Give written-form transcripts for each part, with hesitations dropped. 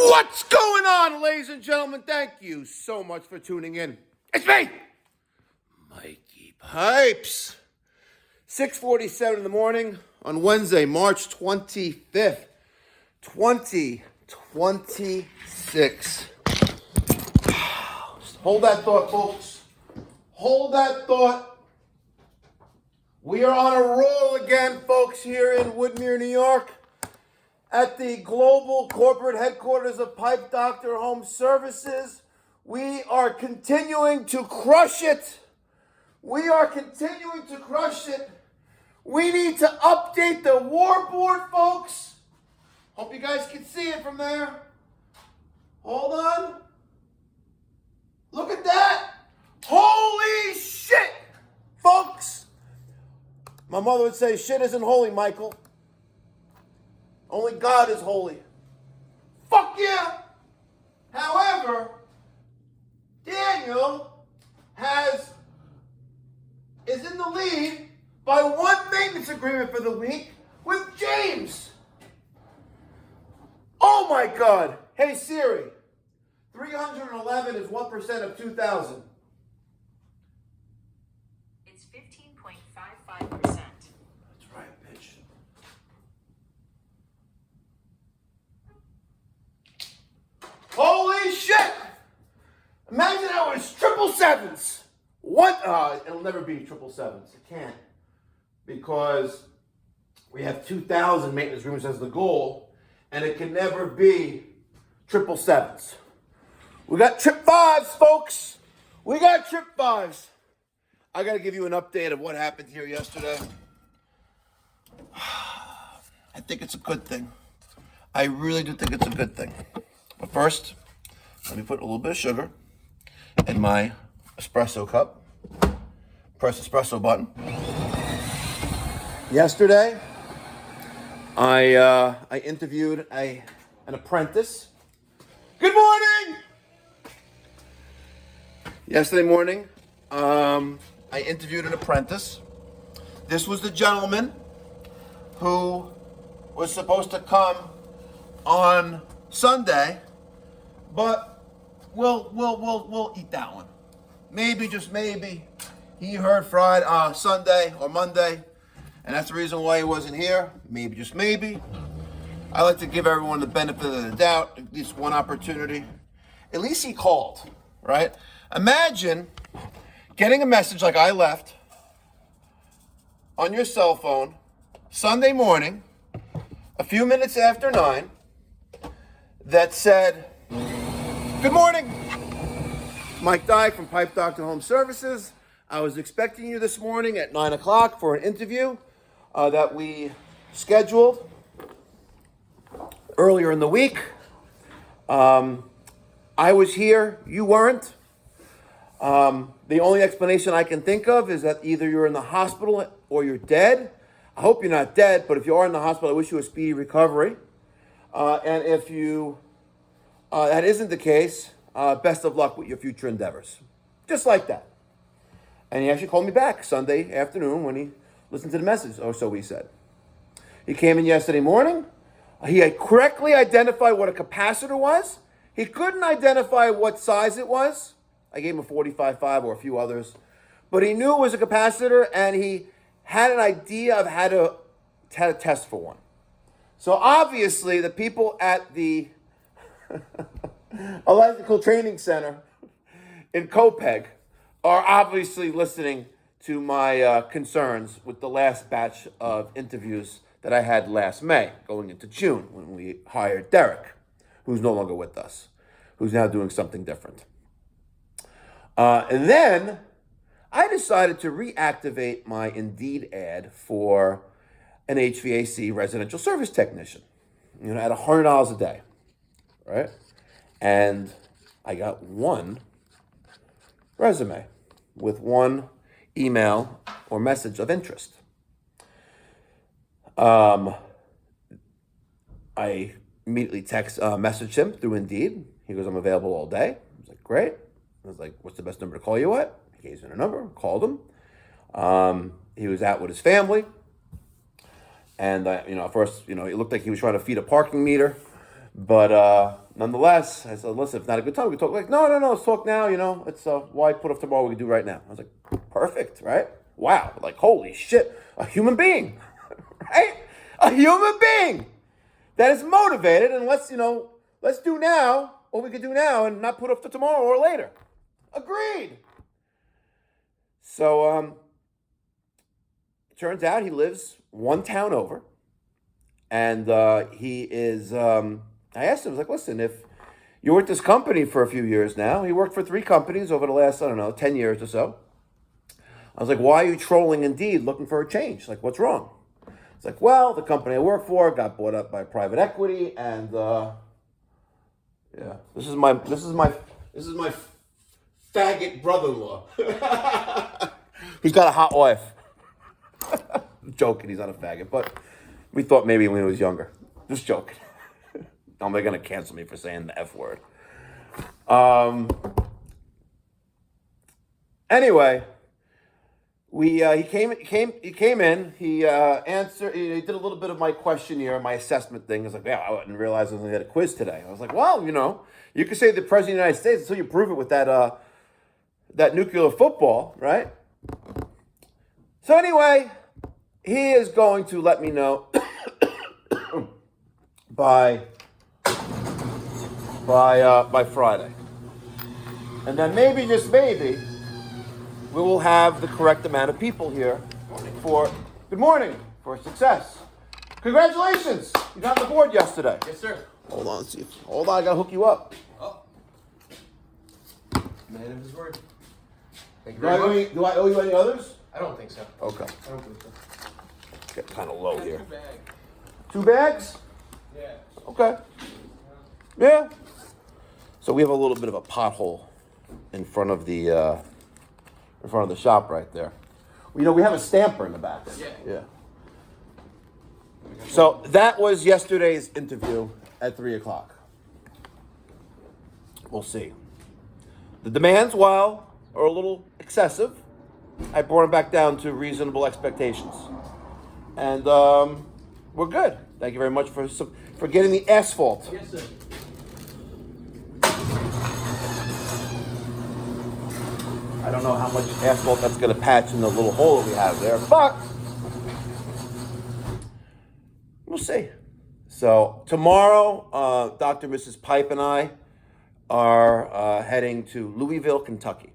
What's going on, ladies and gentlemen? Thank you so much for tuning in. It's me, Mikey Pipes. 6:47 in the morning on Wednesday, March 25th, 2026. Hold that thought, folks. Hold that thought. We are on a roll again, folks, here in Woodmere, New York, at the global corporate headquarters of Pipe Doctor Home Services. We are continuing to crush it. We need to update the war board, folks. Hope you guys can see it from there. Hold on. Look at that. Holy shit, folks. My mother would say, shit isn't holy, Michael. Only God is holy. Fuck yeah. However, Daniel is in the lead by one maintenance agreement for the week with James. Oh my God. Hey Siri, 311 is what percent of 2,000? It's 15.55%. That's right, bitch. Holy shit! Imagine how it was triple sevens. What? It'll never be triple sevens. It can't. Because we have 2,000 maintenance agreements as the goal, and it can never be triple sevens. We got trip fives, folks. We got trip fives. I got to give you an update of what happened here yesterday. I think it's a good thing. I really do think it's a good thing. But first, let me put a little bit of sugar in my espresso cup. Press espresso button. Yesterday, I interviewed an apprentice. Good morning! Yesterday morning, I interviewed an apprentice. This was the gentleman who was supposed to come on Sunday, but we'll eat that one. Maybe, just maybe, he heard Sunday or Monday, and that's the reason why he wasn't here. Maybe, just maybe. I like to give everyone the benefit of the doubt, at least one opportunity. At least he called, right? Imagine getting a message like I left on your cell phone Sunday morning, a few minutes after 9, that said, "Good morning, Mike Dyke from Pipe Doctor Home Services. I was expecting you this morning at 9 o'clock for an interview that we scheduled earlier in the week. I was here, you weren't. The only explanation I can think of is that either you're in the hospital or you're dead. I hope you're not dead, but if you are in the hospital, I wish you a speedy recovery. And if that isn't the case, best of luck with your future endeavors." Just like that. And he actually called me back Sunday afternoon when he listened to the message, or so he said. He came in yesterday morning. He had correctly identified what a capacitor was. He couldn't identify what size it was. I gave him a 45.5 or a few others. But he knew it was a capacitor, and he had an idea of how to test for one. So obviously, the people at the Electrical Training Center in Copeg are obviously listening to my concerns with the last batch of interviews that I had last May, going into June, when we hired Derek, who's no longer with us, who's now doing something different. And then I decided to reactivate my Indeed ad for an HVAC residential service technician, at $100 a day, right? And I got one resume with one email or message of interest. I immediately messaged him through Indeed. He goes, "I'm available all day." I was like, "Great." I was like, "What's the best number to call you at?" He gave me a number, called him. He was out with his family. And, at first, it looked like he was trying to feed a parking meter. But nonetheless, I said, listen, it's not a good time. We can talk. Like, no, let's talk now. It's why put off tomorrow? We can do right now. I was like, perfect, right? Wow, like holy shit, a human being, right? A human being that is motivated, and let's do now what we can do now, and not put off to tomorrow or later. Agreed. So it turns out he lives one town over, and he is. I asked him, I was like, listen, if you're with this company for a few years now, he worked for 3 companies over the last, 10 years or so. I was like, why are you trolling Indeed looking for a change? Like, what's wrong? It's like, well, the company I work for got bought up by private equity, and this is my faggot brother-in-law. He's got a hot wife. I'm joking, he's not a faggot, but we thought maybe when he was younger. Just joking. They're gonna cancel me for saying the F word. Anyway, he came in. He answered. He did a little bit of my questionnaire, my assessment thing. I was like, yeah, I didn't realize I had a quiz today. I was like, well, you could say the president of the United States until you prove it with that nuclear football, right? So anyway, he is going to let me know by Friday. And then maybe, just maybe, we will have the correct amount of people here for success. Congratulations! You got on the board yesterday. Yes, sir. Hold on, let's see. Hold on, I gotta hook you up. Oh. Man of his word. Thank you Do very much. do I owe you any others? I don't think so. Okay. I don't think so. Get kind of low here. Too bad. 2 bags? Yeah. Okay. Yeah. So we have a little bit of a pothole in front of the shop right there. We have a stamper in the back. Yeah. So that was yesterday's interview at 3:00. We'll see. The demands, while are a little excessive, I brought them back down to reasonable expectations, and we're good. Thank you very much for getting the asphalt. Yes, sir. I don't know how much asphalt that's going to patch in the little hole that we have there, but we'll see. So tomorrow, Dr. and Mrs. Pipe and I are heading to Louisville, Kentucky.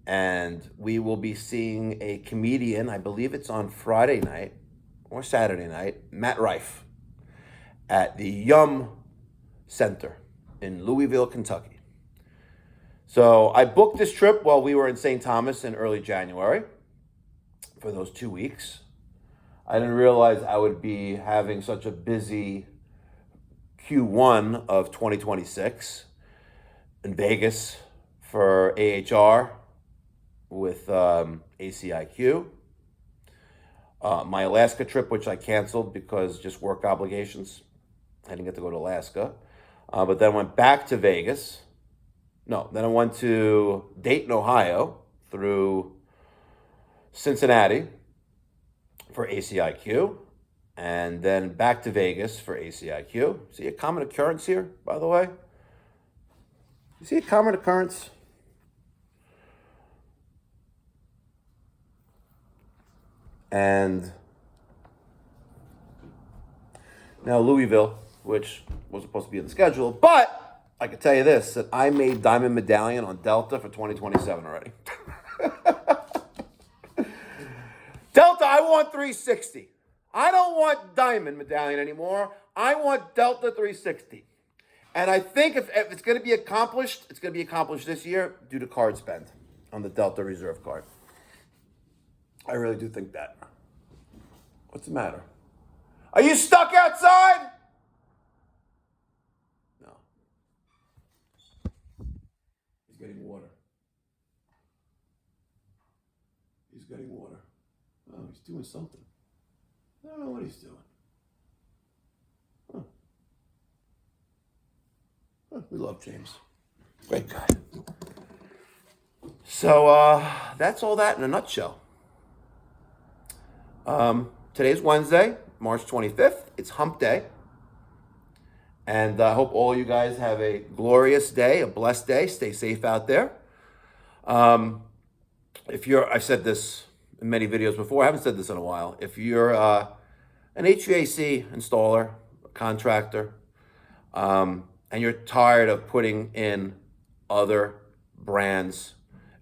And we will be seeing a comedian, I believe it's on Friday night or Saturday night, Matt Rife, at the Hump Center in Louisville, Kentucky. So I booked this trip while we were in St. Thomas in early January for those 2 weeks. I didn't realize I would be having such a busy Q1 of 2026 in Vegas for AHR with ACIQ. My Alaska trip, which I canceled because just work obligations. I didn't get to go to Alaska. But then I went back to Vegas. No, then I went to Dayton, Ohio through Cincinnati for ACIQ, and then back to Vegas for ACIQ. See a common occurrence here, by the way? You see a common occurrence? And now Louisville, which was supposed to be in the schedule, but I can tell you this, that I made Diamond Medallion on Delta for 2027 already. Delta, I want 360. I don't want Diamond Medallion anymore. I want Delta 360. And I think if it's going to be accomplished, it's going to be accomplished this year due to card spend on the Delta Reserve card. I really do think that. What's the matter? Are you stuck outside? No. He's getting water. He's getting water. Oh, he's doing something. I don't know what he's doing. Huh. Huh, we love James. Great guy. So that's all that in a nutshell. Today's Wednesday, March 25th. It's Hump Day. And I hope all you guys have a glorious day, a blessed day. Stay safe out there. I've said this in many videos before. I haven't said this in a while. If you're an HVAC installer, a contractor, and you're tired of putting in other brands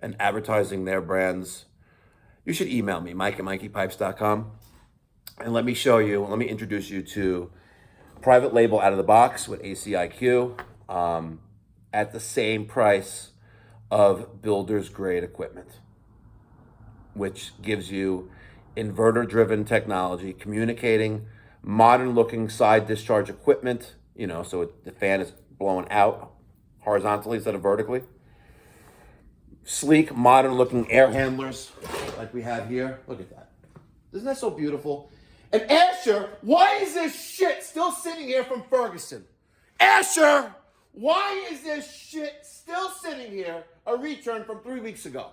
and advertising their brands, you should email me, mike@mikeypipes.com, and let me introduce you to private label out of the box with ACIQ at the same price of builder's grade equipment, which gives you inverter-driven technology, communicating, modern-looking side discharge equipment, so the fan is blowing out horizontally instead of vertically. Sleek, modern-looking air handlers like we have here. Look at that. Isn't that so beautiful? And Asher, why is this shit still sitting here from Ferguson? Asher, why is this shit still sitting here, a return from 3 weeks ago?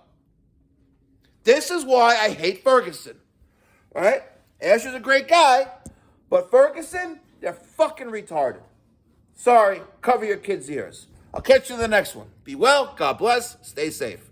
This is why I hate Ferguson. All right? Asher's a great guy, but Ferguson, they're fucking retarded. Sorry, cover your kids' ears. I'll catch you in the next one. Be well, God bless, stay safe.